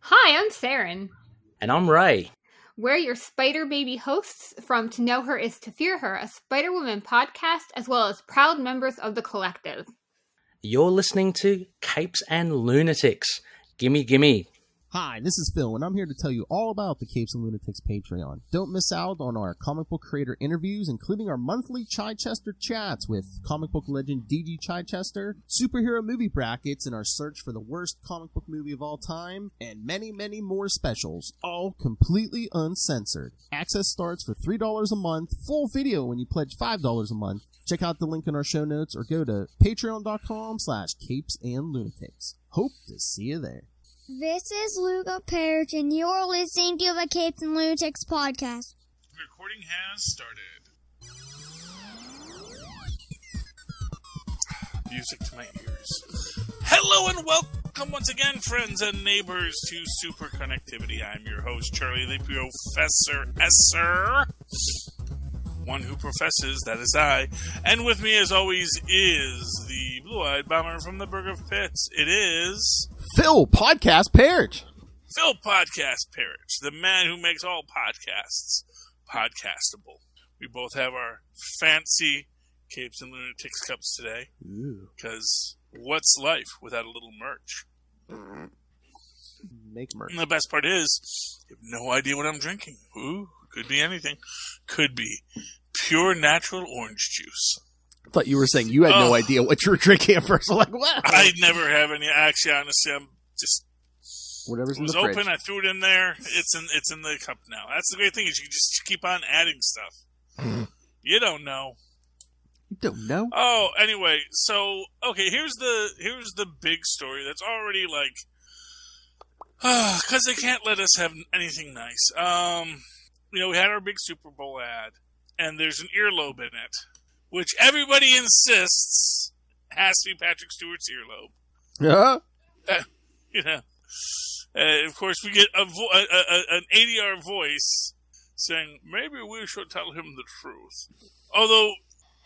Hi, I'm Saren. And I'm Ray. We're your Spider Baby hosts from To Know Her Is to Fear Her, a Spider-Woman podcast, as well as proud members of the collective. You're listening to Capes and Lunatics. Gimme, gimme. Hi, this is Phil, and I'm here to tell you all about the Capes and Lunatics Patreon. Don't miss out on our comic book creator interviews, including our monthly Chichester chats with comic book legend DG Chichester, superhero movie brackets in our search for the worst comic book movie of all time, and many, many more specials, all completely uncensored. Access starts for $3 a month, full video when you pledge $5 a month. Check out the link in our show notes or go to patreon.com/capesandlunatics. Hope to see you there. This is Luca Perich, and you're listening to the Capes and Lunatics podcast. The recording has started. Music to my ears. Hello and welcome once again, friends and neighbors, to Superconnectivity. I'm your host, Charlie the Professor Esser. One who professes, that is I. And with me, as always, is the blue-eyed bomber from the Burg of Pitts. It is... Phil Podcast Perich. Phil Podcast Perich, the man who makes all podcasts podcastable. We both have our fancy Capes and Lunatics cups today. Because what's life without a little merch? Make merch. And the best part is, you have no idea what I'm drinking. Ooh, could be anything. Could be pure natural orange juice. I thought you were saying you had no idea what you were drinking at first. I'm like, what? I never have any. Actually, honestly, I'm just... Whatever's in the fridge. It was fridge. open, I threw it in there. It's in the cup now. That's the great thing, is you can just keep on adding stuff. You don't know. You don't know? Oh, anyway, so, okay, here's the big story that's already, like... Because they can't let us have anything nice. We had our big Super Bowl ad, and there's an earlobe in it, which everybody insists has to be Patrick Stewart's earlobe. Yeah. Of course, we get an ADR voice saying, maybe we should tell him the truth. Although,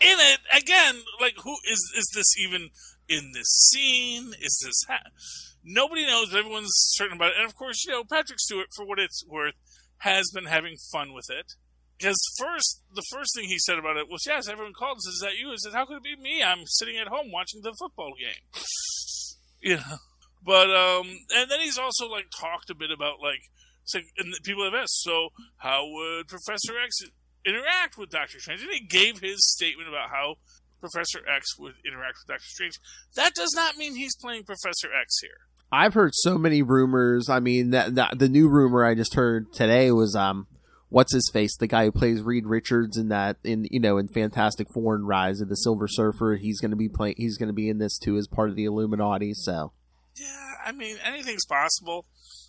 in it, again, like, who is this even in this scene? Is this... Nobody knows, everyone's certain about it. And of course, Patrick Stewart, for what it's worth, has been having fun with it. Because the first thing he said about it was, yes, everyone called and says, is that you? I said, how could it be me? I'm sitting at home watching the football game. But, and then he's also, like, talked a bit about, like, and people have asked, so how would Professor X interact with Doctor Strange? And he gave his statement about how Professor X would interact with Doctor Strange. That does not mean he's playing Professor X here. I've heard so many rumors. I mean, that the new rumor I just heard today was, what's his face? The guy who plays Reed Richards in Fantastic Four and Rise of the Silver Surfer. He's going to be in this too as part of the Illuminati. So, yeah, I mean, anything's possible.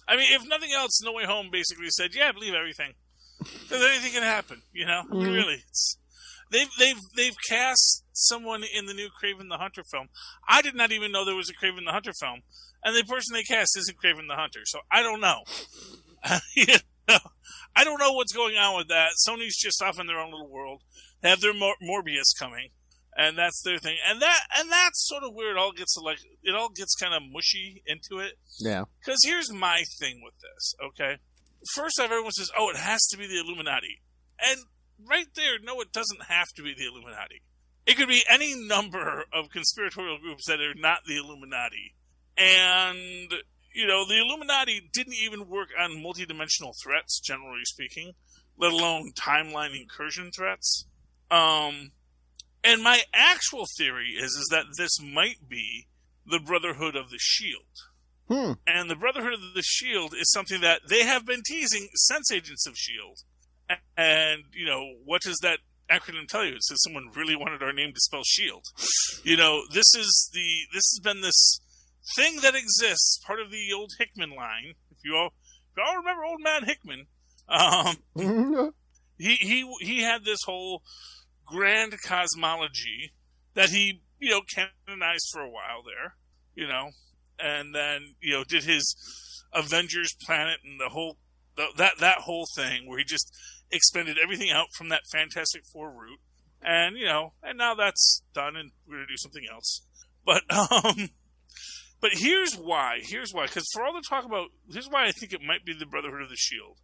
I mean, if nothing else, No Way Home basically said, "Yeah, I believe everything. Because anything can happen." Mm-hmm. Really, they've cast someone in the new Kraven the Hunter film. I did not even know there was a Kraven the Hunter film, and the person they cast isn't Kraven the Hunter. So I don't know. I don't know what's going on with that. Sony's just off in their own little world. They have their Morbius coming, and that's their thing. And that's sort of where it all gets kind of mushy into it. Yeah. Because here's my thing with this. Okay. First off, everyone says, "Oh, it has to be the Illuminati," and right there, no, it doesn't have to be the Illuminati. It could be any number of conspiratorial groups that are not the Illuminati. And the Illuminati didn't even work on multidimensional threats, generally speaking, let alone timeline incursion threats. And my actual theory is that this might be the Brotherhood of the Shield. And the Brotherhood of the Shield is something that they have been teasing since Agents of Shield. And, what does that acronym tell you? It says someone really wanted our name to spell Shield. This has been this thing that exists, part of the old Hickman line. If you all remember Old Man Hickman, he had this whole grand cosmology that he, canonized for a while there, and then, did his Avengers planet and the whole, that whole thing where he just expended everything out from that Fantastic Four route. And, and now that's done and we're going to do something else. But, But here's why. Because for all the talk about, here's why I think it might be the Brotherhood of the Shield.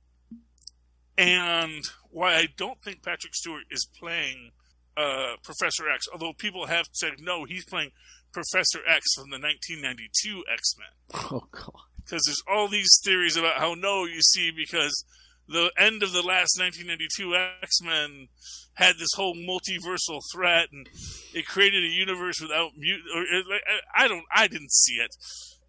And why I don't think Patrick Stewart is playing Professor X. Although people have said, no, he's playing Professor X from the 1992 X-Men. Oh, God. Because there's all these theories about how, no, you see, because the end of the last 1992 X-Men had this whole multiversal threat, and it created a universe without I didn't see it.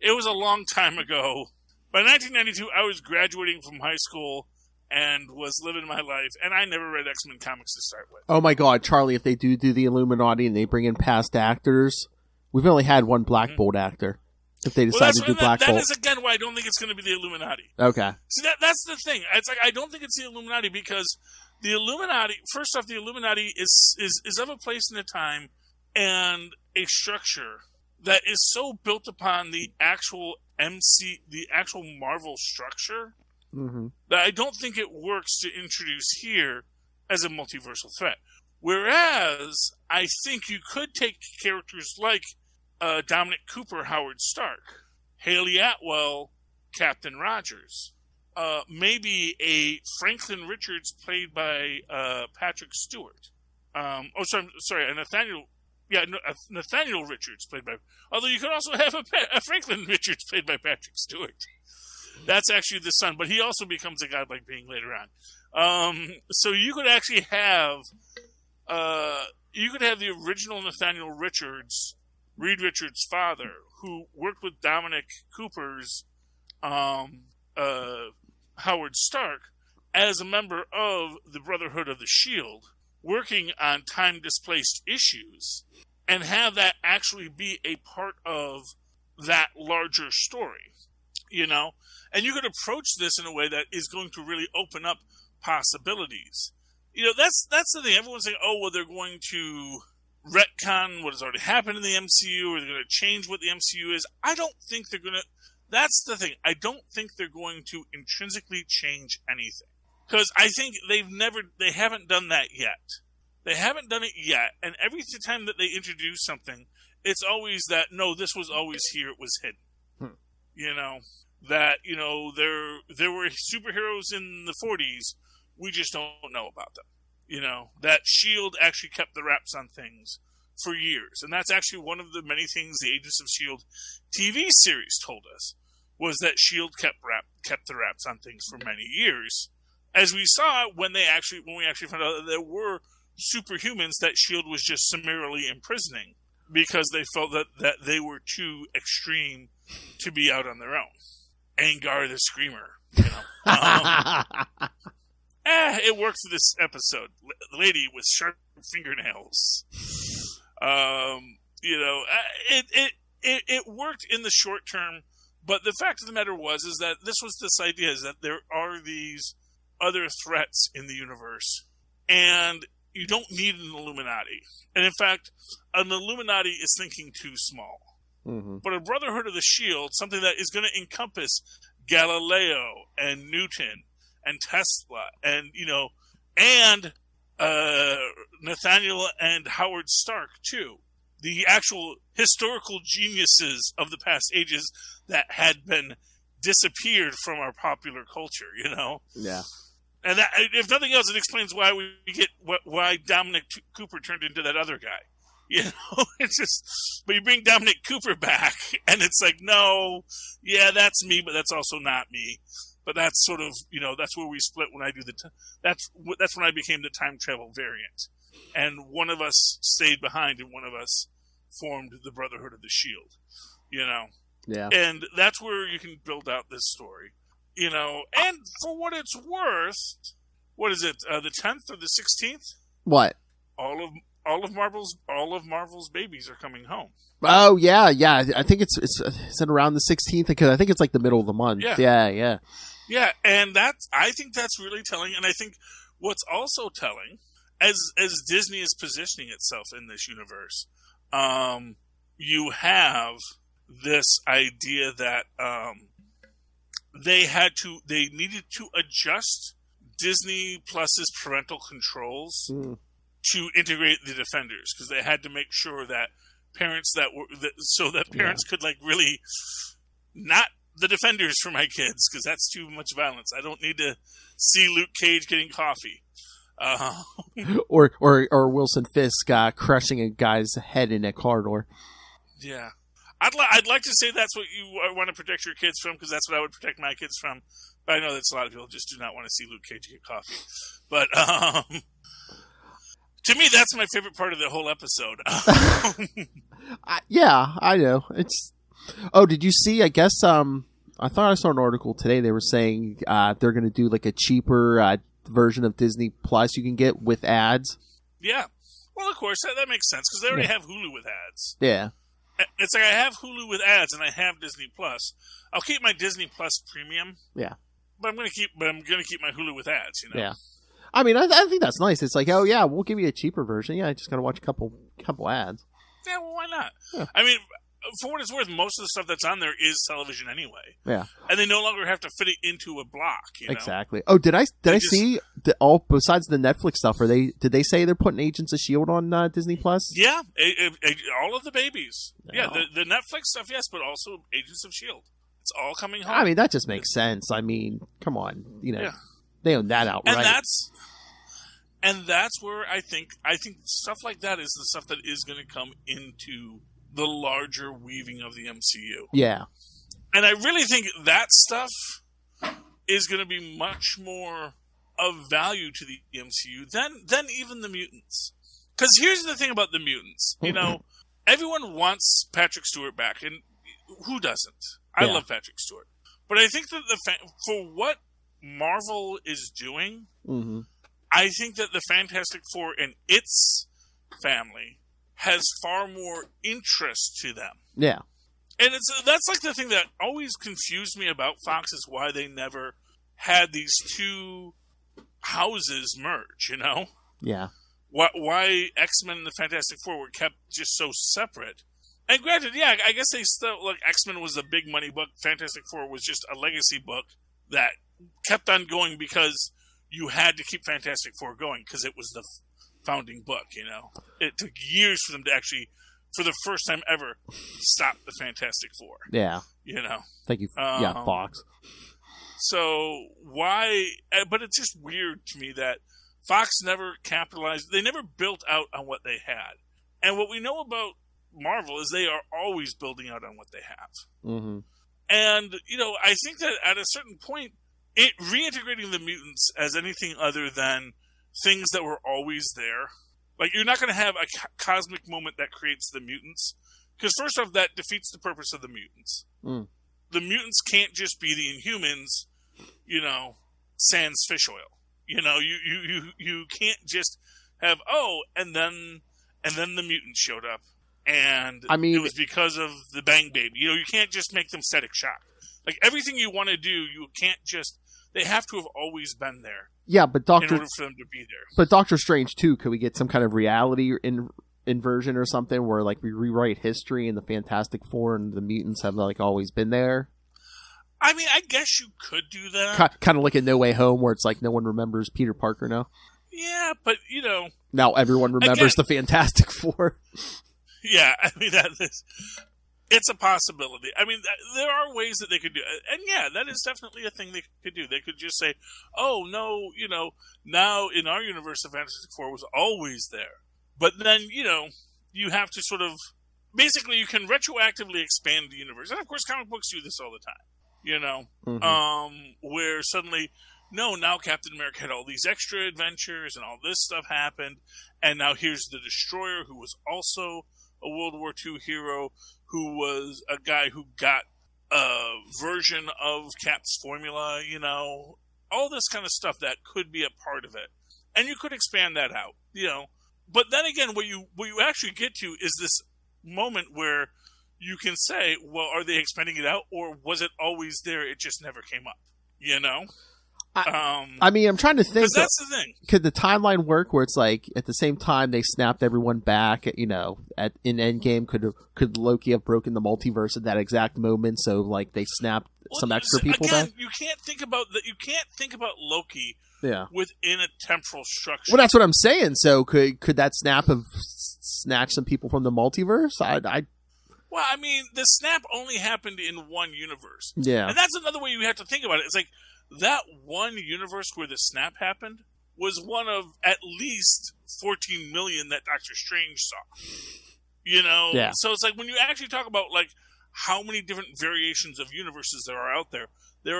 It was a long time ago. By 1992, I was graduating from high school and was living my life, and I never read X-Men comics to start with. Oh my God, Charlie! If they do the Illuminati and they bring in past actors, we've only had one Black Bolt actor. If they decide to do Black Bolt, that is again why I don't think it's going to be the Illuminati. Okay. See, that's the thing. It's like I don't think it's the Illuminati because the Illuminati. First off, the Illuminati is of a place and a time and a structure that is so built upon the actual Marvel structure that I don't think it works to introduce here as a multiversal threat. Whereas I think you could take characters like Dominic Cooper, Howard Stark, Haley Atwell, Captain Rogers, maybe a Franklin Richards played by Patrick Stewart. Nathaniel Richards played by. Although you could also have a Franklin Richards played by Patrick Stewart. That's actually the son, but he also becomes a godlike being later on. So you could actually have the original Nathaniel Richards, Reed Richards' father, who worked with Dominic Cooper's Howard Stark as a member of the Brotherhood of the Shield, working on time-displaced issues, and have that actually be a part of that larger story, you know? And you could approach this in a way that is going to really open up possibilities. You know, that's the thing. Everyone's saying, oh, well, they're going to retcon what has already happened in the MCU, or they're going to change what the MCU is. I don't think they're going to. That's the thing. I don't think they're going to intrinsically change anything. Because I think they haven't done that yet. They haven't done it yet. And every time that they introduce something, it's always that, no, this was always here, it was hidden. You know, that, you know, there were superheroes in the 40s, we just don't know about them. You know, that S.H.I.E.L.D. actually kept the wraps on things for years. And that's actually one of the many things the Agents of S.H.I.E.L.D. TV series told us, was that S.H.I.E.L.D. kept the wraps on things for many years. As we saw when we actually found out that there were superhumans that S.H.I.E.L.D. was just summarily imprisoning because they felt that they were too extreme to be out on their own. Angar the Screamer, you know. It worked for this episode. The lady with sharp fingernails. You know, it worked in the short term, but the fact of the matter is that this idea is that there are these other threats in the universe, and you don't need an Illuminati. And in fact, an Illuminati is thinking too small. But a Brotherhood of the Shield, something that is going to encompass Galileo and Newton and Tesla and, you know, and Nathaniel and Howard Stark, too. The actual historical geniuses of the past ages that had been disappeared from our popular culture, you know? Yeah. And that, if nothing else, it explains why Dominic Cooper turned into that other guy. You know, it's just, but you bring Dominic Cooper back, and it's like, no, yeah, that's me, but that's also not me. But that's sort of, you know, that's where we split when I do that's when I became the time travel variant. And one of us stayed behind, and one of us formed the Brotherhood of the Shield, you know? Yeah. And that's where you can build out this story, you know? And for what it's worth, what is it, the 10th or the 16th? What? All of Marvel's babies are coming home. Oh yeah. I think it's around the 16th, because I think it's like the middle of the month. Yeah. And I think that's really telling. And I think what's also telling, as Disney is positioning itself in this universe, you have this idea that they needed to adjust Disney Plus's parental controls to integrate the Defenders, because they had to make sure that parents so that parents could like really not the defenders for my kids, because that's too much violence. I don't need to see Luke Cage getting coffee. Or Wilson Fisk crushing a guy's head in a corridor. Yeah. I'd like to say that's what you want to protect your kids from, because that's what I would protect my kids from. But I know that a lot of people just do not want to see Luke Cage get coffee. But to me, that's my favorite part of the whole episode. Yeah, I know. Oh, did you see? I guess I thought I saw an article today. They were saying they're going to do like a cheaper version of Disney Plus you can get with ads. Yeah. Well, of course, that makes sense, because they already have Hulu with ads. Yeah. It's like I have Hulu with ads and I have Disney Plus. I'll keep my Disney Plus premium. Yeah. But I'm gonna keep my Hulu with ads, you know. Yeah. I mean, I think that's nice. It's like, oh yeah, we'll give you a cheaper version. Yeah, I just gotta watch a couple ads. Yeah, well, why not? Yeah. I mean, for what it's worth, most of the stuff that's on there is television anyway. Yeah. And they no longer have to fit it into a block, you know? Exactly. Oh, did I see besides the Netflix stuff, did they say they're putting Agents of S.H.I.E.L.D. on Disney Plus? Yeah, all of the babies. Yeah, the Netflix stuff, yes, but also Agents of S.H.I.E.L.D. It's all coming home. I mean, that just makes sense. I mean, come on, they own that outright. And that's where I think stuff like that is the stuff that is going to come into the larger weaving of the MCU. Yeah. And I really think that stuff is going to be much more of value to the MCU than even the mutants. Because here's the thing about the mutants. You know, everyone wants Patrick Stewart back, and who doesn't? I love Patrick Stewart. But I think that for what Marvel is doing, I think that the Fantastic Four and its family has far more interest to them. Yeah. And that's like the thing that always confused me about Fox, is why they never had these two houses merge, you know? Yeah. Why X-Men and the Fantastic Four were kept just so separate. And granted, yeah, I guess they still, like, X-Men was a big money book, Fantastic Four was just a legacy book that kept on going because you had to keep Fantastic Four going, because it was the founding book, you know. It took years for them to actually, for the first time ever, stop the Fantastic Four. Yeah. You know. Thank you. Fox. So why? But it's just weird to me that Fox never capitalized. They never built out on what they had. And what we know about Marvel is they are always building out on what they have. Mm-hmm. And, you know, I think that at a certain point, reintegrating the mutants as anything other than things that were always there. Like, you're not going to have a cosmic moment that creates the mutants. Because first off, that defeats the purpose of the mutants. Mm. The mutants can't just be the Inhumans, you know, sans fish oil. You know, you can't just have, and then the mutants showed up. And I mean, it was because of the Bang Baby. You know, you can't just make them static shock. Like, everything you want to do, you can't just... They have to have always been there. Yeah, but in order for them to be there. But Doctor Strange, too, could we get some kind of reality inversion or something where, like, we rewrite history and the Fantastic Four and the mutants have, like, always been there? I mean, I guess you could do that. Kind of like a No Way Home, where it's like no one remembers Peter Parker now. Yeah, but, you know... Now everyone remembers the Fantastic Four. Yeah, I mean, it's a possibility. I mean, there are ways that they could do it. And yeah, that is definitely a thing they could do. They could just say, oh, no, you know, now in our universe, the Fantastic Four was always there. But then, you know, you have to sort of... Basically, you can retroactively expand the universe. And, of course, comic books do this all the time. You know? Mm-hmm. Where suddenly... No, now Captain America had all these extra adventures and all this stuff happened. And now here's the Destroyer, who was also a World War II hero, who was a guy who got a version of Cap's formula, you know. All this kind of stuff that could be a part of it. And you could expand that out, you know. But then again, what you actually get to is this moment where you can say, well, are they expanding it out? Or was it always there, it just never came up, you know? I mean, I'm trying to think. Because that's the thing. Could the timeline work where it's like at the same time they snapped everyone back? You know, in Endgame, could Loki have broken the multiverse at that exact moment? So like they snapped some extra people back. You can't think about that. You can't think about Loki. Yeah. Within a temporal structure. Well, that's what I'm saying. So could that snap have snatch some people from the multiverse. Well, I mean, the snap only happened in one universe. Yeah. And that's another way you have to think about it. It's like that one universe where the snap happened was one of at least 14 million that Doctor Strange saw. You know? Yeah. So it's like when you actually talk about like how many different variations of universes there are out there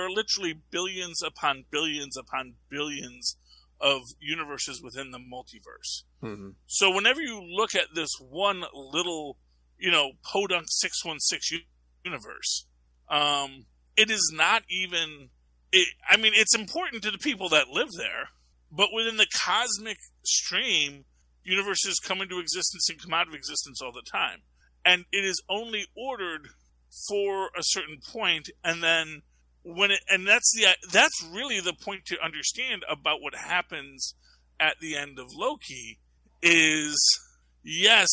are literally billions upon billions upon billions of universes within the multiverse. Mm-hmm. So whenever you look at this one little, you know, Podunk 616 universe, it is not even... I mean, it's important to the people that live there, but within the cosmic stream, universes come into existence and come out of existence all the time. And it is only ordered for a certain point, and then that's really the point to understand about what happens at the end of Loki is, yes,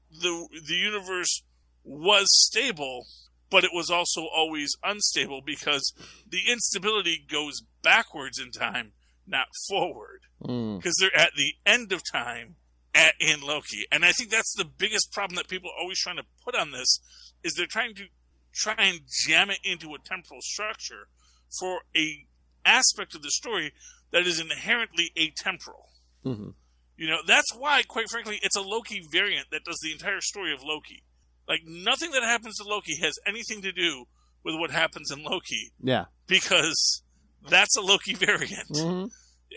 the universe was stable, but it was also always unstable because the instability goes backwards in time, not forward. Because they're at the end of time in Loki. And I think that's the biggest problem that people are always trying to put on this, is they're trying to jam it into a temporal structure for a aspect of the story that is inherently atemporal. Mm-hmm. You know, that's why, quite frankly, it's a Loki variant that does the entire story of Loki. Like, nothing that happens to Loki has anything to do with what happens in Loki. Yeah. Because that's a Loki variant. Mm-hmm.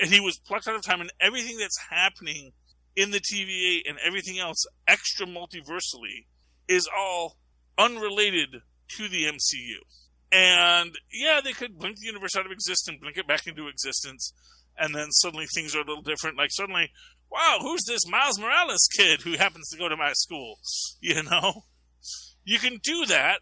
And he was plucked out of time, and everything that's happening in the TVA and everything else extra multiversally is all unrelated to the MCU. And, yeah, they could blink the universe out of existence, blink it back into existence, and then suddenly things are a little different. Like, suddenly, wow, who's this Miles Morales kid who happens to go to my school? You know? You can do that,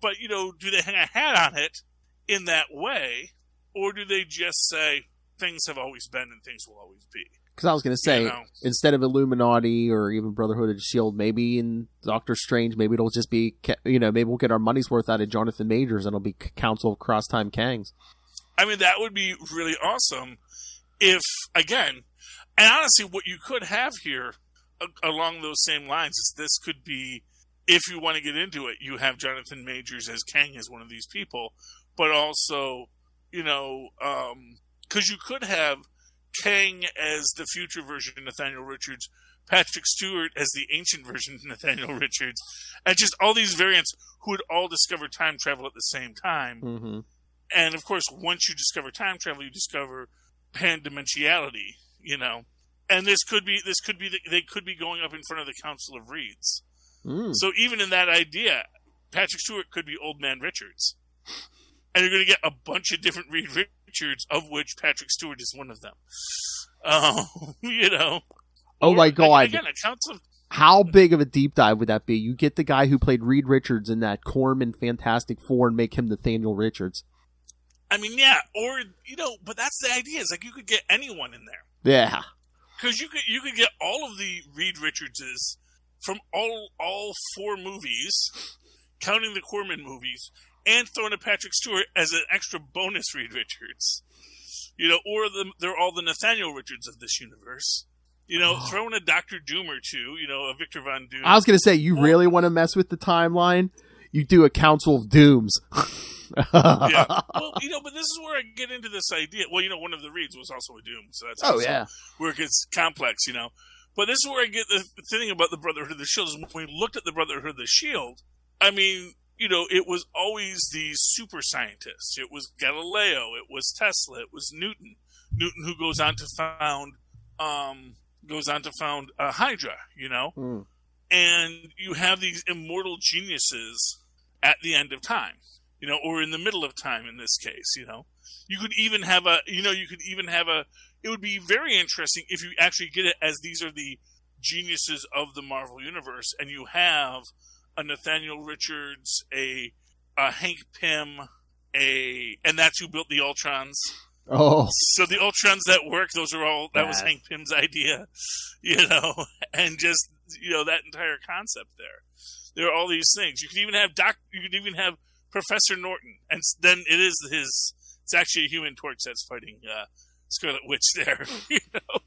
but, you know, do they hang a hat on it in that way, or do they just say, things have always been and things will always be? Because I was going to say, instead of Illuminati or even Brotherhood of S.H.I.E.L.D., maybe in Doctor Strange, maybe it'll just be, you know, maybe we'll get our money's worth out of Jonathan Majors and it'll be Council of Cross-Time Kangs. I mean, that would be really awesome if, again, and honestly, what you could have here along those same lines is this could be, if you want to get into it, you have Jonathan Majors as Kang as one of these people, but also, you know, because you could have Kang as the future version of Nathaniel Richards, Patrick Stewart as the ancient version of Nathaniel Richards, and just all these variants who would all discover time travel at the same time. Mm-hmm. And of course, once you discover time travel, you discover pan-dimensionality, you know. And they could be going up in front of the Council of Reeds. So even in that idea, Patrick Stewart could be Old Man Richards. And you're going to get a bunch of different Reed Richards, of which Patrick Stewart is one of them. You know. Oh my God. Again, a council. How big of a deep dive would that be? You get the guy who played Reed Richards in that Corman Fantastic Four and make him Nathaniel Richards. I mean, yeah. Or, you know, but that's the idea. It's like you could get anyone in there. Yeah. Because you could get all of the Reed Richardses from all four movies, counting the Corman movies, and throw in a Patrick Stewart as an extra bonus Reed Richards. You know, or they're all the Nathaniel Richards of this universe. You know, throw in a Dr. Doom or two, you know, a Victor Von Doom. I was going to say, you really want to mess with the timeline? You do a Council of Dooms. Yeah. Well, you know, but this is where I get into this idea. Well, you know, one of the Reeds was also a Doom, so that's where it gets complex, you know. But this is where I get the thing about the Brotherhood of the Shield. Is when we looked at the Brotherhood of the Shield, I mean, you know, it was always these super scientists. It was Galileo. It was Tesla. It was Newton. Newton, who goes on to found Hydra. You know, and you have these immortal geniuses at the end of time. You know, or in the middle of time in this case. You know, you could even have it would be very interesting if you actually get it as these are the geniuses of the Marvel Universe, and you have a Nathaniel Richards, a Hank Pym, and that's who built the Ultrons. Oh. So the Ultrons that work, that was Hank Pym's idea, you know, and just, you know, that entire concept there. There are all these things. You could even have Professor Norton, and then it's actually a Human Torch that's fighting Scarlet Witch there. You know,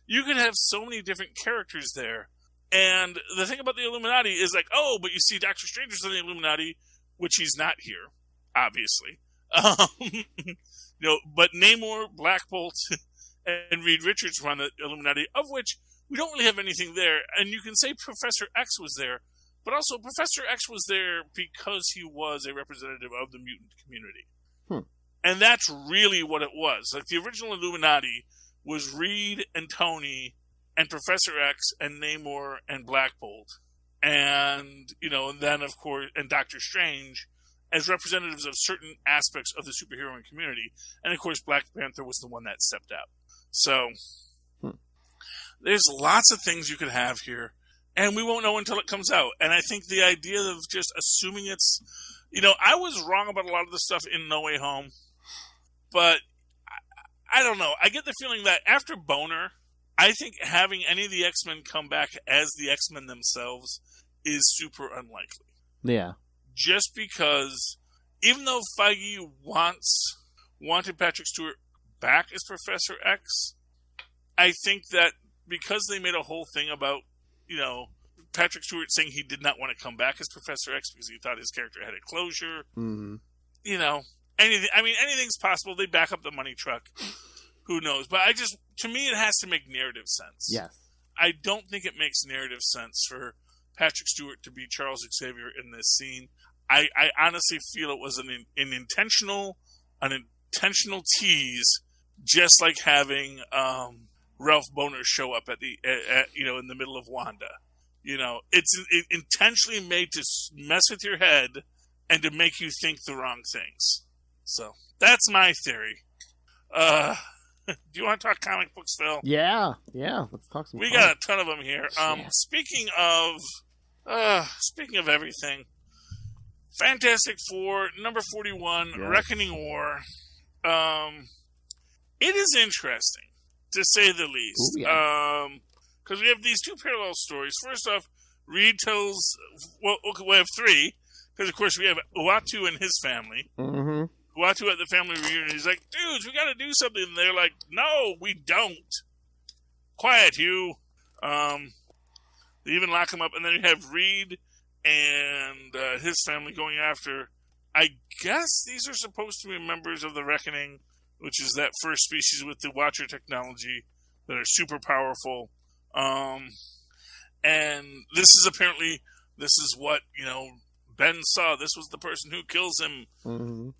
you could have so many different characters there And the thing about the Illuminati is like, oh, but you see Doctor Strange is in the Illuminati, which he's not here, obviously. But Namor, Black Bolt, and Reed Richards run the Illuminati, of which we don't really have anything there. And you can say Professor X was there, but also Professor X was there because he was a representative of the mutant community. And that's really what it was. Like, the original Illuminati was Reed and Tony and Professor X and Namor and Black Bolt. And, and then, of course, and Doctor Strange as representatives of certain aspects of the superhero community. And, of course, Black Panther was the one that stepped out. So, there's lots of things you could have here. And we won't know until it comes out. And I think the idea of just assuming it's... I was wrong about a lot of the stuff in No Way Home. But, I don't know. I get the feeling that after Boner, I think having any of the X-Men come back as the X-Men themselves is super unlikely. Yeah. Just because, even though Feige wanted Patrick Stewart back as Professor X, I think that because they made a whole thing about, Patrick Stewart saying he did not want to come back as Professor X because he thought his character had a closure, anything's possible. They back up the money truck. Who knows? But to me, it has to make narrative sense. Yes. I don't think it makes narrative sense for Patrick Stewart to be Charles Xavier in this scene. I honestly feel it was an intentional tease, just like having Ralph Boner show up in the middle of Wanda. It's intentionally made to mess with your head and to make you think the wrong things. So that's my theory. Do you want to talk comic books, Phil? Yeah. Let's talk some. We got a ton of them here. Speaking of everything, Fantastic Four number 41, Reckoning War. It is interesting, to say the least. Because we have these two parallel stories. First off, Reed tells... Well, okay, we have three. Because, of course, we have Uatu and his family. Mm-hmm. Uatu at the family reunion. He's like, dudes, we got to do something. And they're like, no, we don't. Quiet, you. They even lock him up. And then you have Reed and his family going after... I guess these are supposed to be members of the Reckoning, which is that first species with the Watcher technology that are super powerful. And this is what, Ben saw. This was the person who kills him,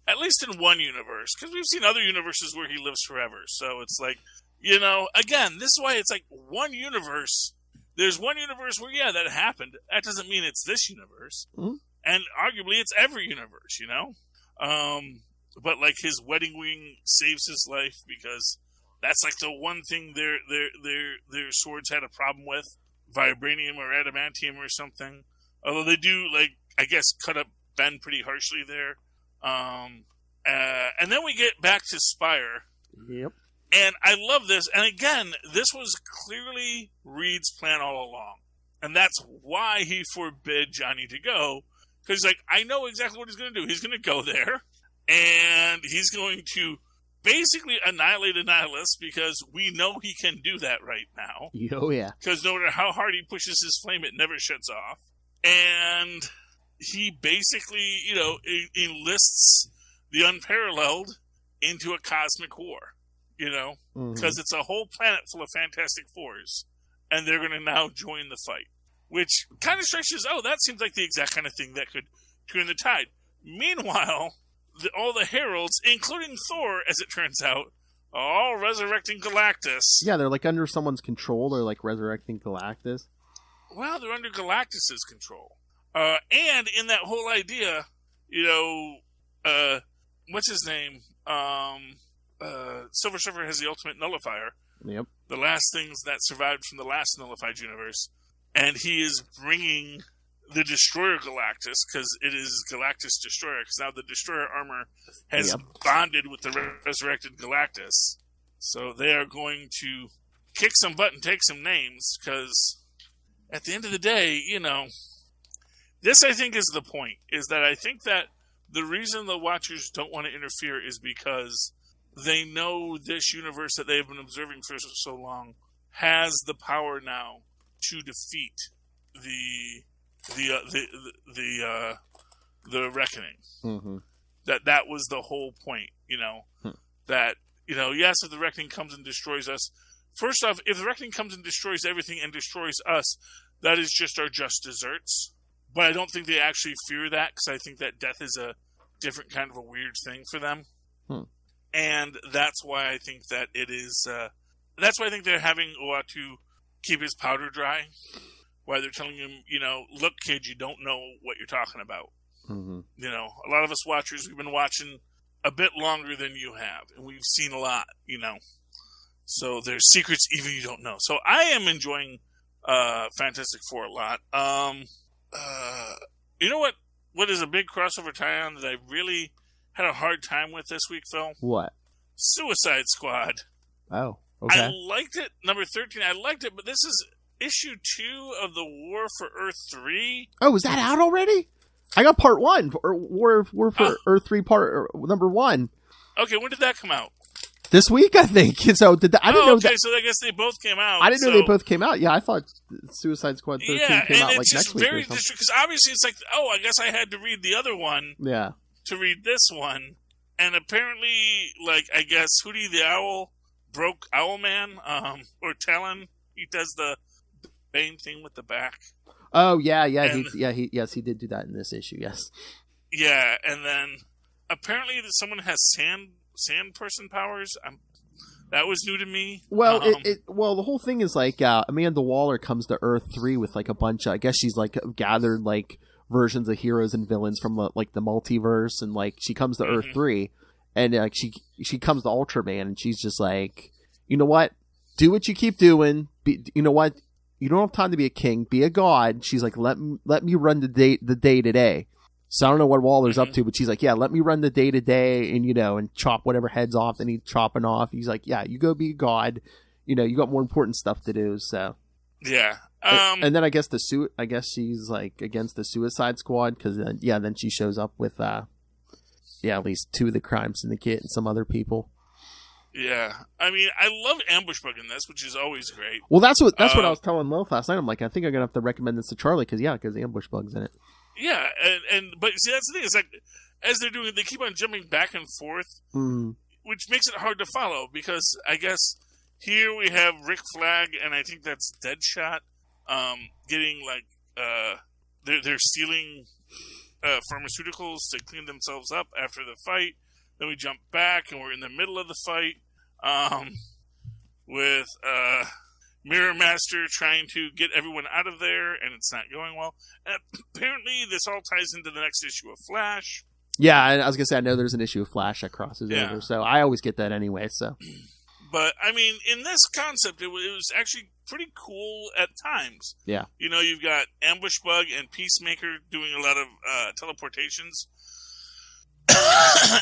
at least in one universe. Because we've seen other universes where he lives forever. So it's like, again, this is why it's like one universe. There's one universe where, that happened. That doesn't mean it's this universe. Mm-hmm. And arguably it's every universe, But like his wedding ring saves his life because that's like the one thing their swords had a problem with. Vibranium or adamantium or something. Although they do, I guess, cut up Ben pretty harshly there. And then we get back to Spire. Yep. And I love this. And again, this was clearly Reed's plan all along. And that's why he forbid Johnny to go. Because he's like, I know exactly what he's going to do. He's going to go there. And he's going to basically annihilate Annihilus because we know he can do that right now. Oh, yeah. Because no matter how hard he pushes his flame, it never shuts off. And he basically, enlists the Unparalleled into a cosmic war, because it's a whole planet full of Fantastic Fours. And they're going to now join the fight. Which kind of strikes you as, that seems like the exact kind of thing that could turn the tide. Meanwhile, all the heralds, including Thor, as it turns out, are all resurrecting Galactus. Yeah, they're like under someone's control. They're like resurrecting Galactus. Well, they're under Galactus's control. And in that whole idea, what's his name? Silver Surfer has the ultimate nullifier. Yep. The last things that survived from the last nullified universe. And he is bringing the Destroyer Galactus, because it is Galactus Destroyer, because now the Destroyer armor has bonded with the resurrected Galactus. So they are going to kick some butt and take some names, because at the end of the day, this I think is the point, is that I think that the reason the Watchers don't want to interfere is because they know this universe that they've been observing for so long has the power now to defeat the reckoning. Mm-hmm. That was the whole point, that, yes, if the reckoning comes and destroys us, first off, if the reckoning comes and destroys everything and destroys us, that is just our just desserts. But I don't think they actually fear that, because I think that death is a different kind of a weird thing for them. And that's why I think that it is, that's why I think they're having Uatu keep his powder dry. Why they're telling him, look, kid, you don't know what you're talking about. Mm-hmm. A lot of us watchers, we've been watching a bit longer than you have, and we've seen a lot, So there's secrets even you don't know. So I am enjoying Fantastic Four a lot. You know what is a big crossover tie-on that I really had a hard time with this week, Phil? What? Suicide Squad. Oh, okay. I liked it. Number 13, I liked it, but this is issue 2 of the War for Earth 3. Oh, is that out already? I got part 1, or War for Earth 3 number 1. Okay, when did that come out? This week, I think. So I didn't know that. So I guess they both came out. I didn't know they both came out. Yeah, I thought Suicide Squad 13 came out like next week or something. Because obviously it's like, I guess I had to read the other one. Yeah. To read this one, and apparently, I guess Hootie the Owl broke Owlman, or Talon. He does the Bane thing with the back. Oh yeah, he did do that in this issue. Yes. Yeah, and then apparently someone has sand person powers. That was new to me. Well, the whole thing is Amanda Waller comes to Earth 3 with a bunch of, I guess she's gathered versions of heroes and villains from the multiverse, and she comes to Earth 3, and she comes to Ultraman, and she's just you know what, do what you keep doing. You know what, you don't have time to be a king, be a god. She's let me run the day today. So I don't know what Waller's up to, but she's let me run the day to day, and chop whatever heads off that he's chopping off. He's you go be a god. You got more important stuff to do. So yeah. And then I guess she's against the Suicide Squad, because then she shows up with at least 2 of the Crime Syndicate and some other people. Yeah, I mean, I love Ambush Bug in this, which is always great. Well, that's what I was telling Lilith last night. I'm I think I'm gonna have to recommend this to Charlie, because Ambush Bug's in it. Yeah, but see, that's the thing. It's as they're doing it, they keep on jumping back and forth, which makes it hard to follow, because I guess here we have Rick Flag, and I think that's Deadshot, getting they're stealing pharmaceuticals to clean themselves up after the fight. Then we jump back, and we're in the middle of the fight with Mirror Master trying to get everyone out of there, and it's not going well. And apparently, this all ties into the next issue of Flash. Yeah, I was gonna say, I know there's an issue of Flash that crosses over, so I always get that anyway. So, but I mean, in this concept, it was actually pretty cool at times. Yeah, you've got Ambush Bug and Peacemaker doing a lot of teleportations.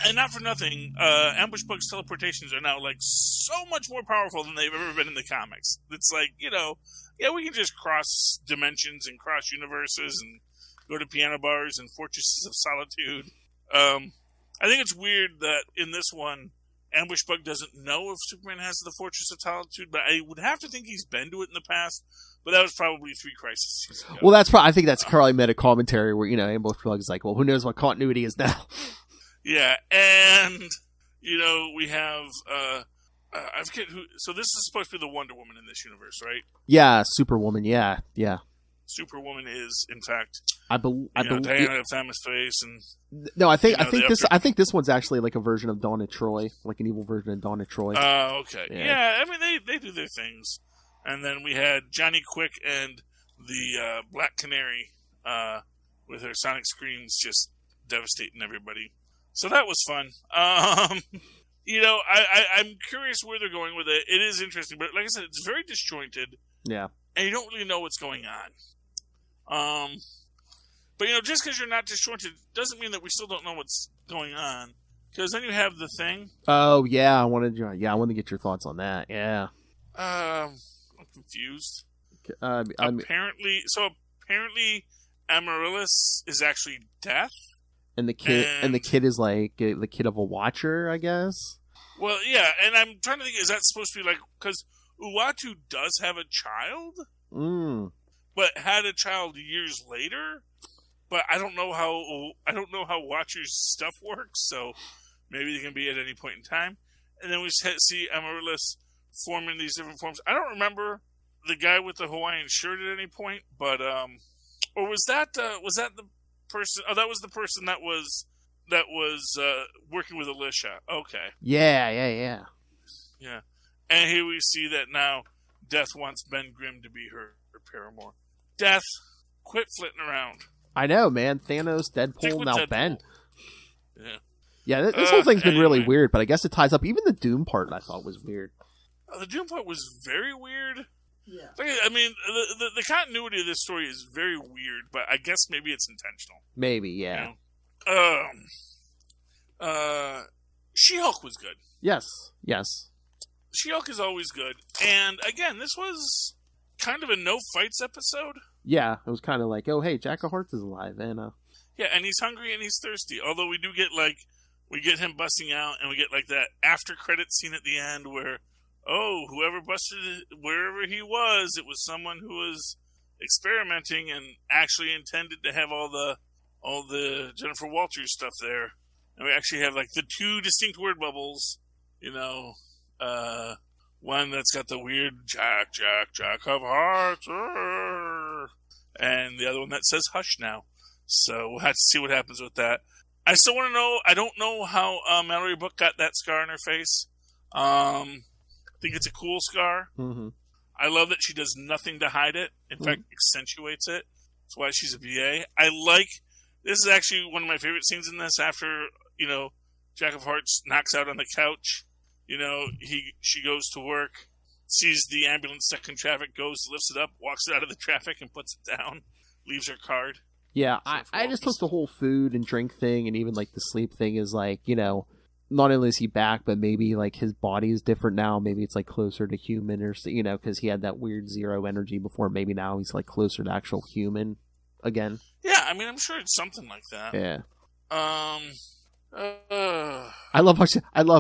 And not for nothing, Ambush Bug's teleportations are now so much more powerful than they've ever been in the comics. It's we can just cross dimensions and cross universes and go to piano bars and fortresses of solitude. I think it's weird that in this one, Ambush Bug doesn't know if Superman has the Fortress of Solitude, but I would have to think he's been to it in the past. But that was probably 3 crises ago. Well, I think that's probably meta commentary where Ambush Bug is well, who knows what continuity is now. Yeah, and we have I forget who. So this is supposed to be the Wonder Woman in this universe, right? Yeah, Superwoman. Yeah. Superwoman is, in fact, I believe Diana Themyscira, and no, I think this one's actually a version of Dawn of Troy, an evil version of Dawn of Troy. Oh, okay. Yeah, I mean they do their things, and then we had Johnny Quick and the Black Canary with her sonic screams just devastating everybody. So that was fun. I'm curious where they're going with it. It is interesting, but like I said, it's very disjointed. Yeah. And you don't really know what's going on. But just because you're not disjointed doesn't mean that we still don't know what's going on. Because then you have the Thing. Oh yeah, I wanted to get your thoughts on that. Yeah. I'm confused. Apparently, Amaryllis is actually Death. And the kid is the kid of a Watcher, I guess. Well, yeah, and I'm trying to think, is that supposed to be because Uatu does have a child? but had a child years later. But I don't know how Watcher's stuff works, so maybe they can be at any point in time. And then we see Amaryllis forming these different forms. I don't remember the guy with the Hawaiian shirt at any point, but or was that the person? Oh, that was the person that was working with Alicia. Okay. Yeah. And here we see that now Death wants Ben Grimm to be her paramour. Death, quit flitting around. I know, man. Thanos, Deadpool, now Deadpool. Ben. Yeah. Yeah, this whole thing's been really weird, but I guess it ties up. Even the Doom part I thought was weird. The Doom part was very weird. Yeah. I mean, the continuity of this story is very weird, but I guess maybe it's intentional. Maybe, yeah. You know? She-Hulk was good. Yes. She-Hulk is always good. And again, this was kind of a no-fights episode. Yeah, it was kind of like, oh, hey, Jack of Hearts is alive, and yeah, and he's hungry and he's thirsty. Although we do get we get him busting out, and we get that after credit scene at the end where, oh, whoever busted it, wherever he was, it was someone who was experimenting and actually intended to have all the Jennifer Walters stuff there. And we actually have the two distinct word bubbles, you know, one that's got the weird Jack of Hearts, and the other one that says hush now. So we'll have to see what happens with that. I still want to know, I don't know how Mallory Book got that scar on her face. I think it's a cool scar. Mm-hmm. I love that she does nothing to hide it. In fact, accentuates it. That's why she's a BA. This is actually one of my favorite scenes in this after, you know, Jack of Hearts knocks out on the couch. You know, she goes to work, sees the ambulance stuck in traffic, goes, lifts it up, walks it out of the traffic and puts it down, leaves her card. Yeah, I just took the whole food and drink thing, and even the sleep thing is you know, not only is he back, but maybe his body is different now. Maybe it's closer to human, or you know, because he had that weird zero energy before. Maybe now he's closer to actual human again. Yeah, I mean, I'm sure it's something like that. Yeah. I love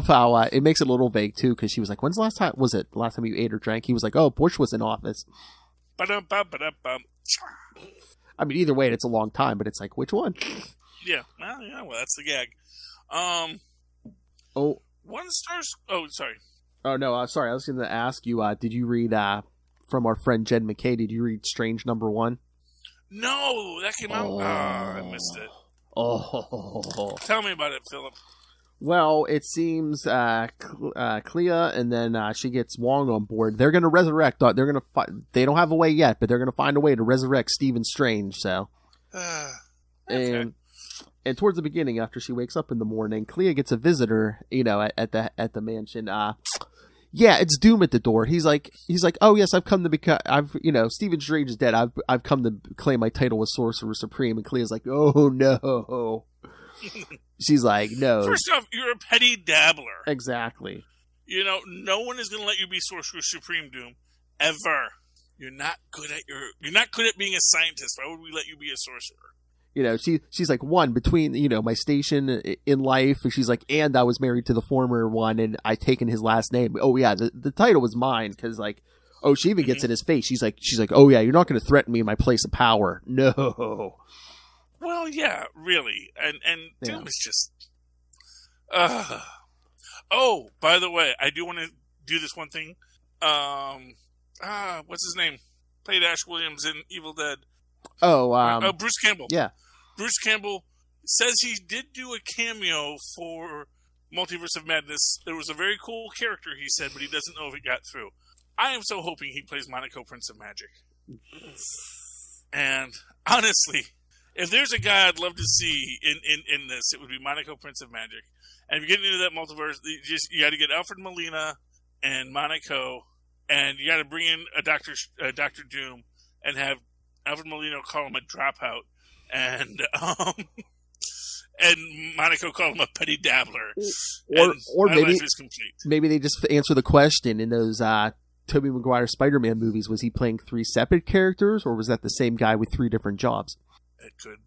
how it makes it a little vague too, because she was like, "When's the last time? Was it the last time you ate or drank?" He was like, "Oh, Bush was in office." I mean, either way, it's a long time, but it's which one? Yeah, well, that's the gag. Oh, 1 star. Oh, sorry. Oh no, sorry. I was going to ask you. Did you read from our friend Jed McKay? Did you read Strange number 1? No, that came out. I missed it. Oh, tell me about it, Philip. Well, it seems Clea, and then she gets Wong on board. They're going to resurrect. They don't have a way yet, but they're going to find a way to resurrect Stephen Strange. So, okay. And towards the beginning, after she wakes up in the morning, Clea gets a visitor. You know, at the mansion. Yeah, it's Doom at the door. He's like, oh yes, I've come to become. Stephen Strange is dead. I've come to claim my title as Sorcerer Supreme. And Clea's like, oh no. She's like, no. First off, you're a petty dabbler. Exactly. You know, no one is going to let you be Sorcerer Supreme, Doom, ever. You're not good at being a scientist. Why would we let you be a sorcerer? You know, she's like, one, between, you know, my station in life, and she's like, and I was married to the former one, and I taken his last name. Oh yeah, the title was mine, because she even gets in his face. She's like, oh yeah, you're not going to threaten me in my place of power. No. Well, yeah, really. And Doom is just... Oh, by the way, I do want to do this one thing. What's his name? Played Ash Williams in Evil Dead. Bruce Campbell. Yeah. Bruce Campbell says he did do a cameo for Multiverse of Madness. There was a very cool character, he said, but he doesn't know if it got through. I am so hoping he plays Monaco, Prince of Magic. And honestly... if there's a guy I'd love to see in this, it would be Monaco, Prince of Magic. And if you're getting into that multiverse, you got to get Alfred Molina and Monaco, and you got to bring in a Dr. Doom and have Alfred Molina call him a dropout, and Monaco call him a petty dabbler. Or my maybe life is complete. Maybe they just answer the question in those Tobey Maguire Spider-Man movies. Was he playing 3 separate characters, or was that the same guy with 3 different jobs? It could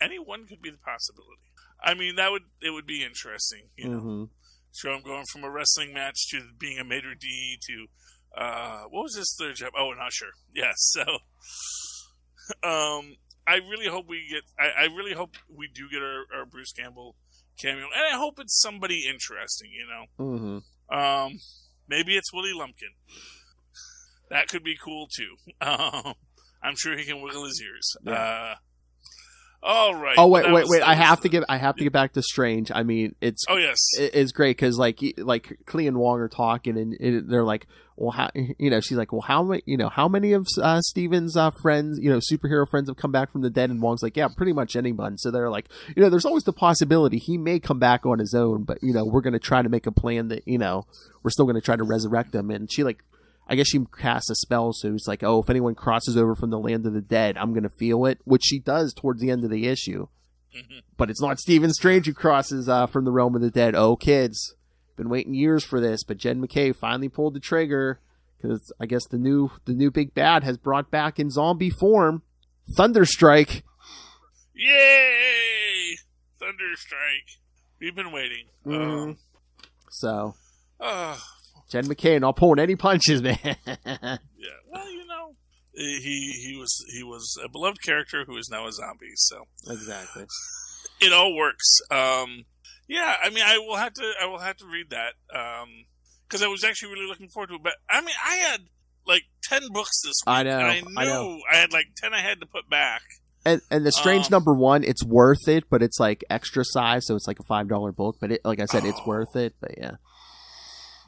anyone could be the possibility. I mean, it would be interesting, you know. Mm-hmm. So I'm going from a wrestling match to being a maitre d' to what was his third job? Oh, an usher. Yeah. So I really hope we get. I really hope we do get our Bruce Campbell cameo, and I hope it's somebody interesting. Mm-hmm. Maybe it's Willie Lumpkin. That could be cool too. I'm sure he can wiggle his ears. Yeah. All right. Oh wait! I have to get back to Strange. I mean, it's it's great because like Klee and Wong are talking, and they're like, well, how, she's like, well, how many of Steven's friends, superhero friends have come back from the dead? And Wong's like, yeah, pretty much anyone. So they're like, there's always the possibility he may come back on his own, but we're going to try to make a plan that we're still going to try to resurrect him. And she I guess she casts a spell, so it's like, oh, if anyone crosses over from the land of the dead, I'm going to feel it, which she does towards the end of the issue. Mm-hmm. But it's not Stephen Strange who crosses from the realm of the dead. Oh, kids, been waiting years for this, but Jen McKay finally pulled the trigger because I guess the new big bad has brought back in zombie form Thunderstrike. Yay! Thunderstrike. We've been waiting. So. Jen McKay not pulling any punches, man. Yeah, well, he was a beloved character who is now a zombie. So exactly, it all works. Yeah, I mean, I will have to read that because I was actually really looking forward to it. But I mean, I had like 10 books this week. I know. And I know I had like 10 I had to put back. And the Strange #1, it's worth it, but it's like extra size, so it's like a $5 book. But like I said, it's worth it. But yeah.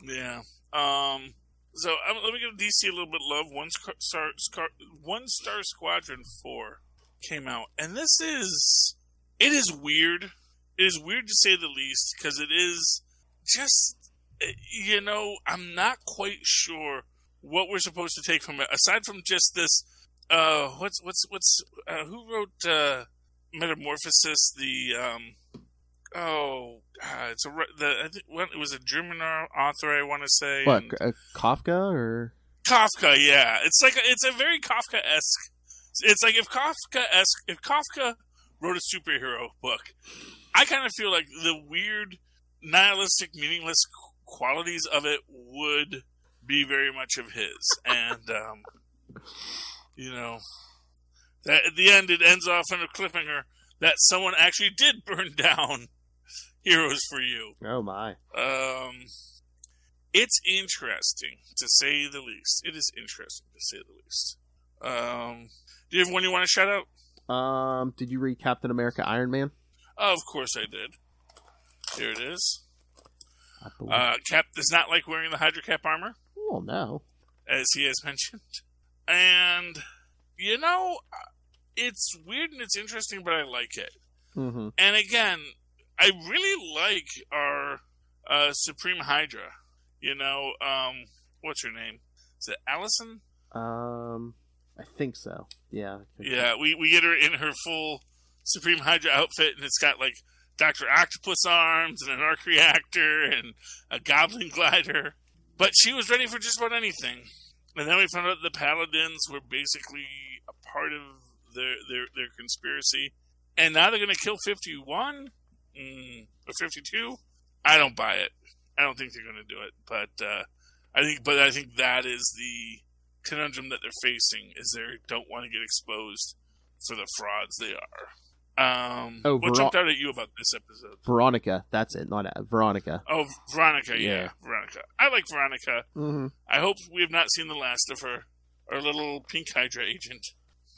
Yeah. So let me give DC a little bit of love. One Star Squadron 4 came out, and it is weird. It is weird to say the least because it is just, I'm not quite sure what we're supposed to take from it aside from just this. Who wrote Metamorphosis? It was a German author, I want to say. What, Kafka or? Kafka, yeah. It's a very Kafka-esque. It's like if Kafka wrote a superhero book, I kind of feel like the weird, nihilistic, meaningless qualities of it would be very much of his. And, that at the end it ends off on a cliffhanger that someone actually did burn down Heroes for You. Oh my. It's interesting to say the least. It is interesting to say the least. Do you have one you want to shout out? Did you read Captain America Iron Man? Of course I did. Here it is. Cap does not like wearing the Hydra Cap armor. Oh no. As he has mentioned. And, it's weird and it's interesting, but I like it. Mm-hmm. And again, I really like our Supreme Hydra. What's her name? Is it Allison? I think so. Yeah. Yeah, we get her in her full Supreme Hydra outfit, and it's got like Dr. Octopus arms and an arc reactor and a goblin glider. But she was ready for just about anything. And then we found out the Paladins were basically a part of their conspiracy. And now they're going to kill 51? Or 52? I don't buy it. I don't think they're going to do it. But I think that is the conundrum that they're facing, is they don't want to get exposed for the frauds they are. What jumped out at you about this episode? Veronica. That's it. Not Veronica. Oh, Veronica. Yeah, Veronica. I like Veronica. Mm-hmm. I hope we have not seen the last of her, our little pink Hydra agent.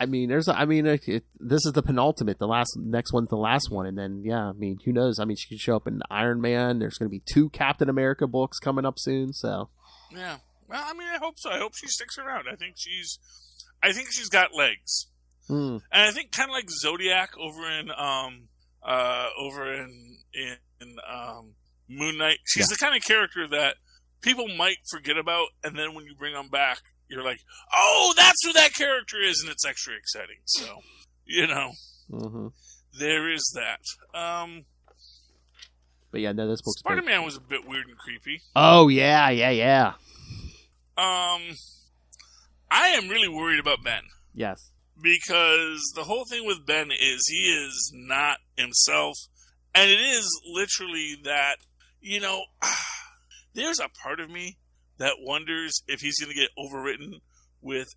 I mean, this is the penultimate. Next one's the last one, and then who knows? I mean, she could show up in Iron Man. There's going to be 2 Captain America books coming up soon. So yeah, well, I mean, I hope so. I hope she sticks around. I think she's got legs, and I think kind of like Zodiac over in Moon Knight. She's the kind of character that people might forget about, and then when you bring them back, you're like, oh, that's who that character is, and it's extra exciting. So, there is that. But yeah, no, this book's Spider-Man was a bit weird and creepy. Oh, yeah. I am really worried about Ben. Yes. Because the whole thing with Ben is he is not himself. And it is literally that, there's a part of me that wonders if he's going to get overwritten with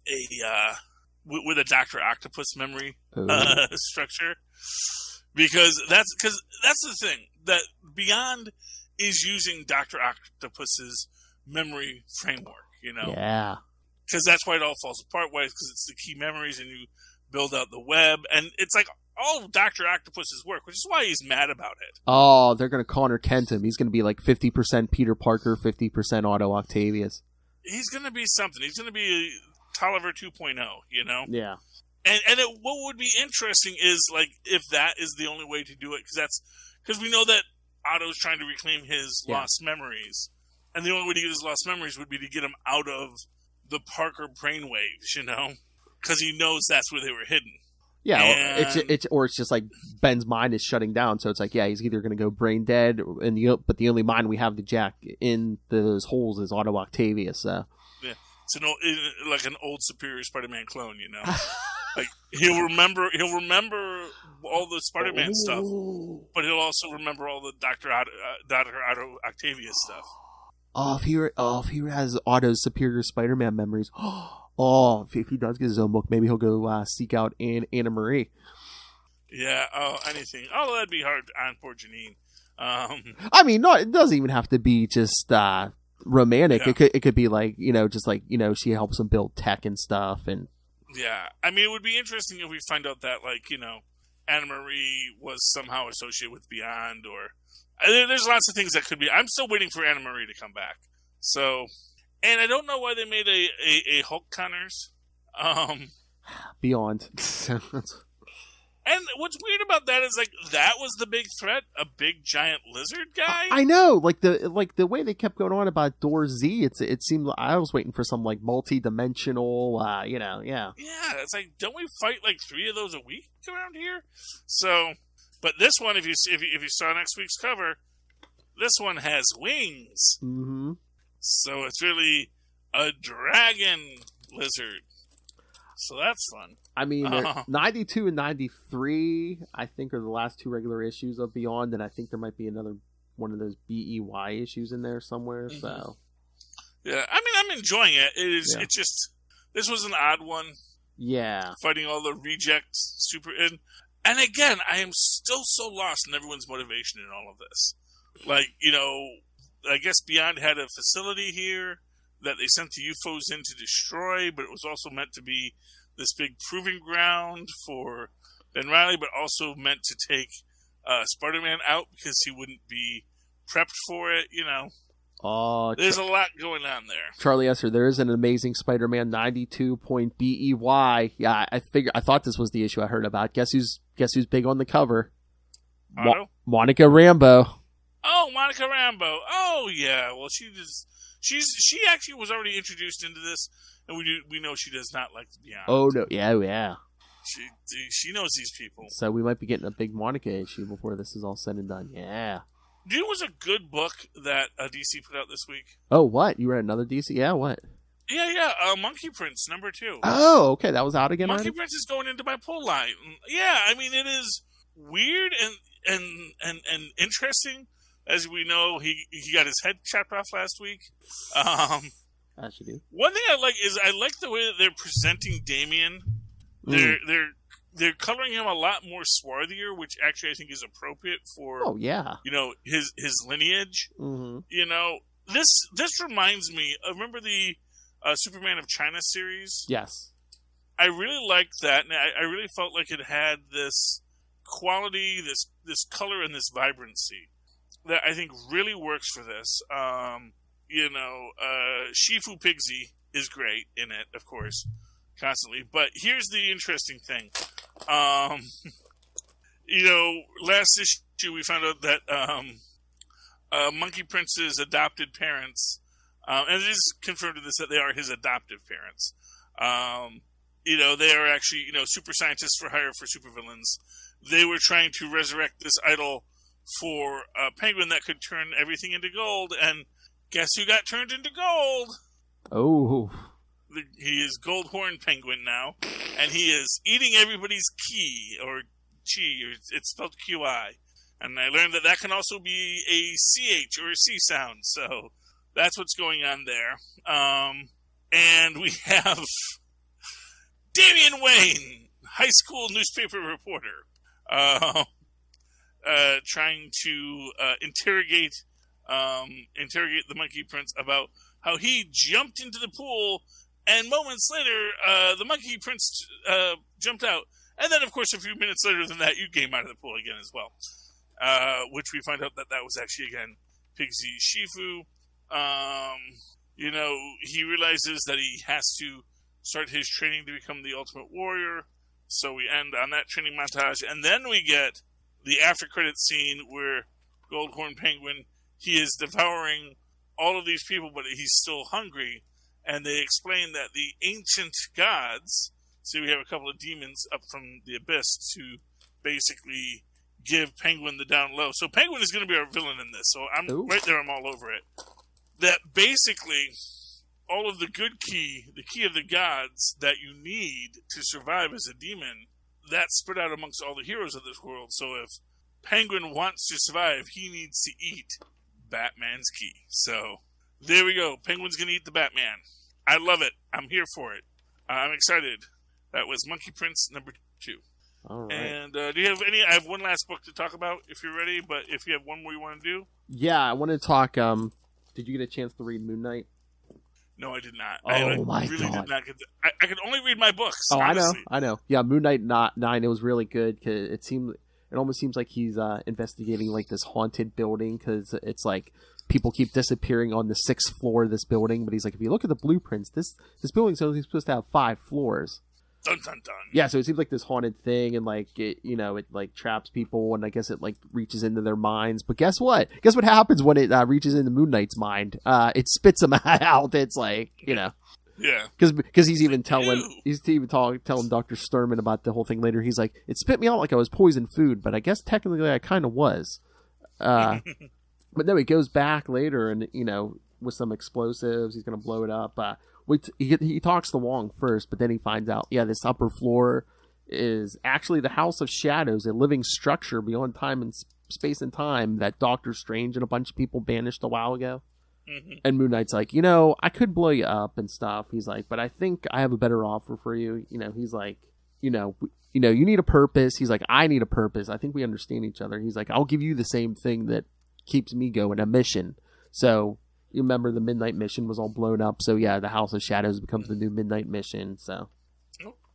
with a Dr. Octopus memory structure. Because that's the thing, that Beyond is using Dr. Octopus's memory framework, you know? Yeah. Because that's why it all falls apart. Why? Because it's the key memories, and you build out the web, and it's like all of Dr. Octopus's work, which is why he's mad about it. Oh, they're going to Connor Kent him. He's going to be like 50% Peter Parker, 50% Otto Octavius. He's going to be something. He's going to be Tolliver 2.0, you know? Yeah. And what would be interesting is, like, if that is the only way to do it, because we know that Otto's trying to reclaim his lost memories, and the only way to get his lost memories would be to get him out of the Parker brainwaves, you know? Because he knows that's where they were hidden. Yeah, it's just like Ben's mind is shutting down, so it's like, yeah, he's either going to go brain dead, but the only mind we have to jack in those holes is Otto Octavius. So. Yeah, it's like an old Superior Spider-Man clone, you know. Like he'll remember all the Spider-Man stuff, but he'll also remember all the Dr. Otto Octavius stuff. Oh, if he has Otto's Superior Spider-Man memories. Oh, if he does get his own book, maybe he'll go seek out Anna Marie. Yeah, anything. Oh, that'd be hard on poor Janine. I mean, no, it doesn't even have to be just romantic. Yeah. It could be like, just like, she helps him build tech and stuff. And yeah, I mean, it would be interesting if we find out that, like, Anna Marie was somehow associated with Beyond, or there's lots of things that could be. I'm still waiting for Anna Marie to come back. So. And I don't know why they made a Hulk Connors. Beyond. And what's weird about that is, like, that was the big threat, a big giant lizard guy. I know, like the way they kept going on about Door Z. It seemed like I was waiting for some like multi-dimensional, yeah. Yeah, it's like, don't we fight like 3 of those a week around here? So, but this one, if you saw next week's cover, this one has wings. Mm-hmm. So it's really a dragon lizard. So that's fun. I mean, 92 and 93, I think, are the last 2 regular issues of Beyond, and I think there might be another one of those BEY issues in there somewhere. Mm-hmm. So, yeah, I mean, I'm enjoying it. It's just, this was an odd one. Yeah, fighting all the rejects, and again, I am still so lost in everyone's motivation in all of this. Like, I guess Beyond had a facility here that they sent the UFOs in to destroy, but it was also meant to be this big proving ground for Ben Reilly, but also meant to take Spider-Man out because he wouldn't be prepped for it, Oh, there's a lot going on there. Charlie Esser, there is an Amazing Spider-Man 92.BEY. Yeah, I thought this was the issue I heard about. Guess who's big on the cover? Monica Rambeau. Oh, Monica Rambeau. Oh, yeah. Well, she actually was already introduced into this, and we know she does not like Beyond. Oh no, yeah. She knows these people. So we might be getting a big Monica issue before this is all said and done. Yeah. Do you know was a good book that DC put out this week? Oh, what? You read another DC? Yeah, what? Yeah. Monkey Prince #2. Oh, okay. That was out again. Monkey Prince is going into my pull line. Yeah, I mean, it is weird and interesting. As we know, he got his head chopped off last week. As you do. One thing I like is I like the way that they're presenting Damian. They're coloring him a lot more swarthier, which actually I think is appropriate for his lineage. Mm-hmm. This reminds me. Remember the Superman of China series? Yes. I really liked that, and I really felt like it had this quality, this color, and this vibrancy that I think really works for this. Shifu Pigsy is great in it, of course, constantly. But here's the interesting thing. Last issue we found out that Monkey Prince's adopted parents, and it is confirmed in this that they are his adoptive parents. They are actually, super scientists for hire for supervillains. They were trying to resurrect this idol for a penguin that could turn everything into gold, and guess who got turned into gold? Oh. He is Gold Horn Penguin now, and he is eating everybody's chi, or it's spelled QI. And I learned that can also be a CH or a C sound, so that's what's going on there. And we have Damian Wayne, high school newspaper reporter, trying to interrogate the Monkey Prince about how he jumped into the pool, and moments later, the Monkey Prince jumped out. And then, of course, a few minutes later than that, you came out of the pool again as well. Which we find out that was actually, again, Pigsy Shifu. He realizes that he has to start his training to become the Ultimate Warrior. So we end on that training montage. And then we get the after-credits scene where Goldhorn Penguin, he is devouring all of these people, but he's still hungry. And they explain that the ancient gods, so we have a couple of demons up from the abyss to basically give Penguin the down low. So Penguin is going to be our villain in this. So I'm right there. I'm all over it. That basically all of the the key of the gods that you need to survive as a demon, that's spread out amongst all the heroes of this world. So if Penguin wants to survive, he needs to eat Batman's key. So there we go. Penguin's going to eat the Batman. I love it. I'm here for it. I'm excited. That was Monkey Prince number 2. All right. And do you have any? I have one last book to talk about if you're ready, but if you have one more you want to do? Yeah, I want to talk. Did you get a chance to read Moon Knight? No, I did not. Oh, my really God. Did not get I could only read my books. Oh, honestly. I know. Yeah, Moon Knight 9, it was really good because it almost seems like he's investigating like this haunted building because it's like people keep disappearing on the 6th floor of this building, but he's like, if you look at the blueprints, this building's only supposed to have 5 floors. Dun, dun, dun. Yeah, so it seems like this haunted thing, and like it like traps people, and I guess it like reaches into their minds. But guess what? Guess what happens when it reaches into Moon Knight's mind? It spits him out. It's like yeah, because he's even telling Dr. Sturman about the whole thing later. He's like, it spit me out like I was poisoned food, but I guess technically I kind of was. But then he goes back later, and with some explosives, he's gonna blow it up. He talks to Wong first, but then he finds out, this upper floor is actually the House of Shadows, a living structure beyond time and space and time that Doctor Strange and a bunch of people banished a while ago. Mm-hmm. And Moon Knight's like, I could blow you up and stuff. He's like, but I think I have a better offer for you. He's like, you need a purpose. He's like, I need a purpose. I think we understand each other. He's like, I'll give you the same thing that keeps me going, a mission. So you remember the Midnight Mission was all blown up. So yeah, the House of Shadows becomes the new Midnight Mission. So,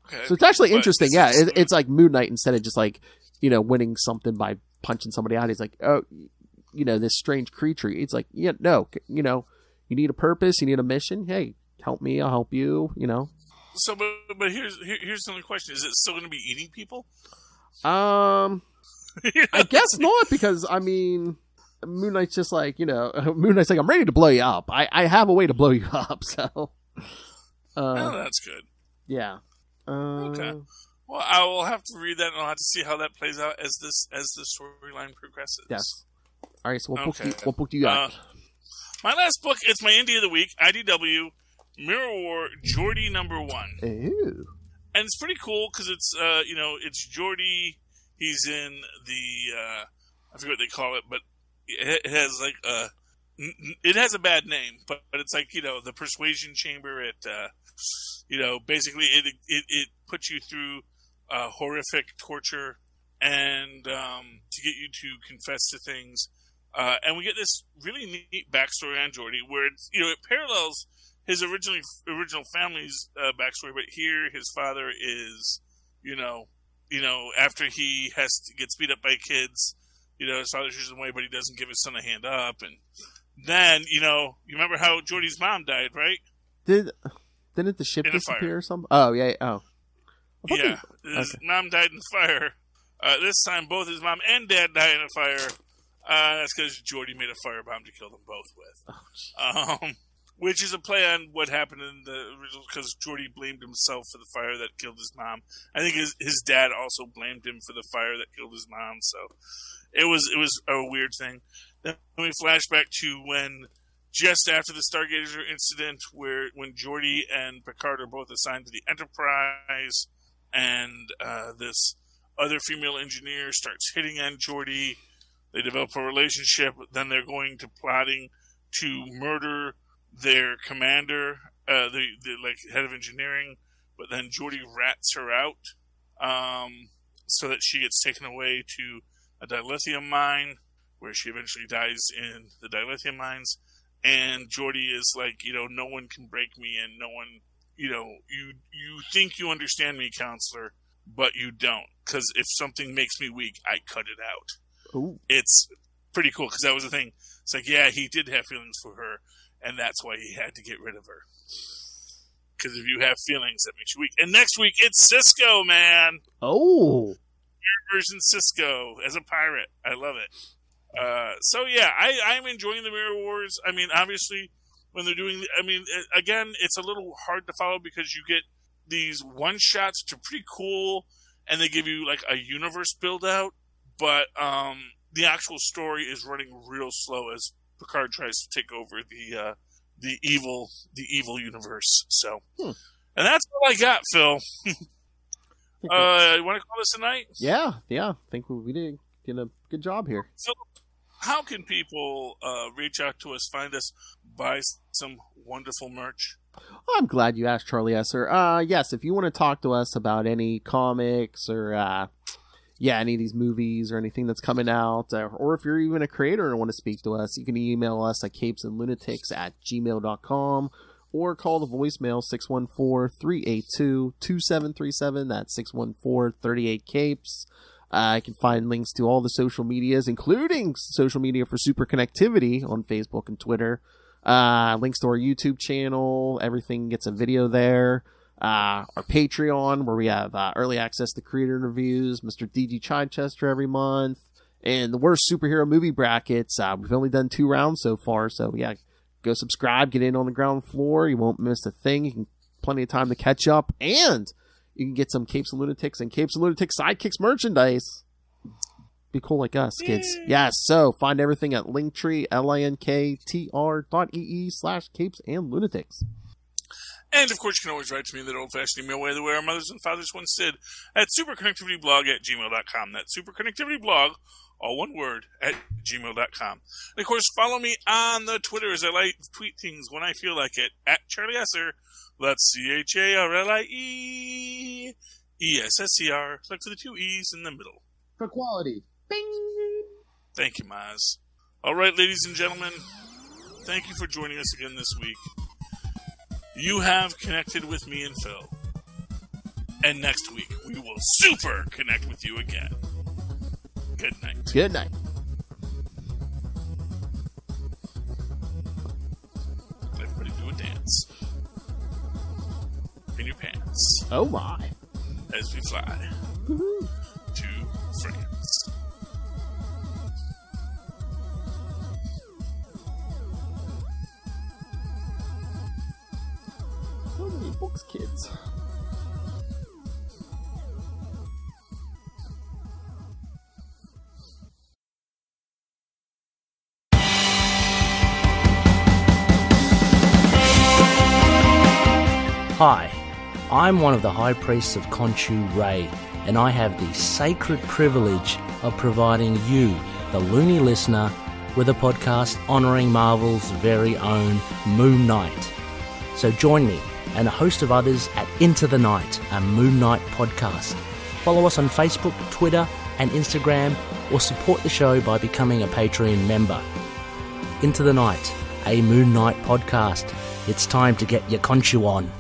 okay. So it's actually interesting. Yeah, it's like Moon Knight instead of just like, winning something by punching somebody out. He's like, oh, this strange creature. It's like, you need a purpose. You need a mission. Hey, help me. I'll help you. So, but here's the only question: is it still going to be eating people? I guess not, because Moon Knight's just like, Moon Knight's like, I'm ready to blow you up. I have a way to blow you up, so. That's good. Yeah. Okay. Well, I will have to read that, and I'll have to see how that plays out as the storyline progresses. Yes. All right, so what book do you got? My last book, it's my Indie of the Week, IDW, Mirror War, Geordi number 1. Ooh. And it's pretty cool, because it's, it's Geordi. He's in the, I forget what they call it, but it has like it has a bad name, but it's like, the persuasion chamber. It basically it puts you through horrific torture and to get you to confess to things. And we get this really neat backstory on Geordi, where it's, it parallels his original family's backstory, but here his father is, after he gets beat up by kids. His father shoots him away, but he doesn't give his son a hand up. And then, you remember how Geordi's mom died, right? Didn't the ship disappear or something? Oh, yeah. Oh. Yeah. His mom died in the fire. This time, both his mom and dad died in a fire. That's because Geordi made a firebomb to kill them both with. Oh, which is a play on what happened in the original, because Geordi blamed himself for the fire that killed his mom. I think his dad also blamed him for the fire that killed his mom, so it was a weird thing. Then we flash back to when, just after the Stargazer incident, when Geordi and Picard are both assigned to the Enterprise, and this other female engineer starts hitting on Geordi. They develop a relationship, then they're going to plotting to murder their commander, the head of engineering, but then Geordi rats her out so that she gets taken away to a dilithium mine, where she eventually dies in the dilithium mines. And Geordi is like, no one can break me, and no one, you think you understand me, counselor, but you don't. Because if something makes me weak, I cut it out. Ooh. It's pretty cool, because that was the thing. It's like, yeah, he did have feelings for her, and that's why he had to get rid of her. Because if you have feelings, that makes you weak. And next week, it's Cisco, man! Oh! Mirror version Cisco as a pirate. I love it. So yeah, I'm enjoying the Mirror Wars. I mean, obviously, when they're doing, again, it's a little hard to follow because you get these one-shots which are pretty cool, and they give you like a universe build-out, but the actual story is running real slow as Picard tries to take over the evil universe. So, and that's all I got, Phil. You want to call this a night? Yeah. I think we did a good job here. So, how can people reach out to us, find us, buy some wonderful merch? I'm glad you asked, Charlie Esser. Yes, if you want to talk to us about any comics or any of these movies or anything that's coming out, or if you're even a creator and want to speak to us, you can email us at capesandlunatics@gmail.com or call the voicemail 614-382-2737. That's 614-38-CAPES. I can find links to all the social medias, including social media for Superconnectivity on Facebook and Twitter. Links to our YouTube channel. Everything gets a video there. Our Patreon, where we have early access to creator interviews, Mr. DG Chichester every month, and the worst superhero movie brackets. We've only done 2 rounds so far, so yeah, go subscribe, get in on the ground floor. You won't miss a thing. You can plenty of time to catch up, and you can get some Capes and Lunatics and Capes and Lunatics Sidekicks merchandise. Be cool like us, kids. Yes, so find everything at Linktree, linktr.ee/Capes and Lunatics. And, of course, you can always write to me in that old-fashioned email way the way our mothers and fathers once did at superconnectivityblog@gmail.com. That's superconnectivityblog, all one word, at gmail.com. And, of course, follow me on the Twitter as I like to tweet things when I feel like it, at Charlie Esser. That's CharlieEssser, look for the 2 E's in the middle. For quality. Bing! Thank you, Maz. All right, ladies and gentlemen, thank you for joining us again this week. You have connected with me and Phil. And next week, we will super connect with you again. Good night. Good night. Everybody do a dance. In your pants. Oh my. As we fly to France. So many books, kids. Hi, I'm one of the High Priests of Khonshu Ray, and I have the sacred privilege of providing you, the loony listener, with a podcast honouring Marvel's very own Moon Knight. So join me and a host of others at Into the Night, a Moon Knight podcast. Follow us on Facebook, Twitter and Instagram, or support the show by becoming a Patreon member. Into the Night, a Moon Knight podcast. It's time to get your Khonshu on.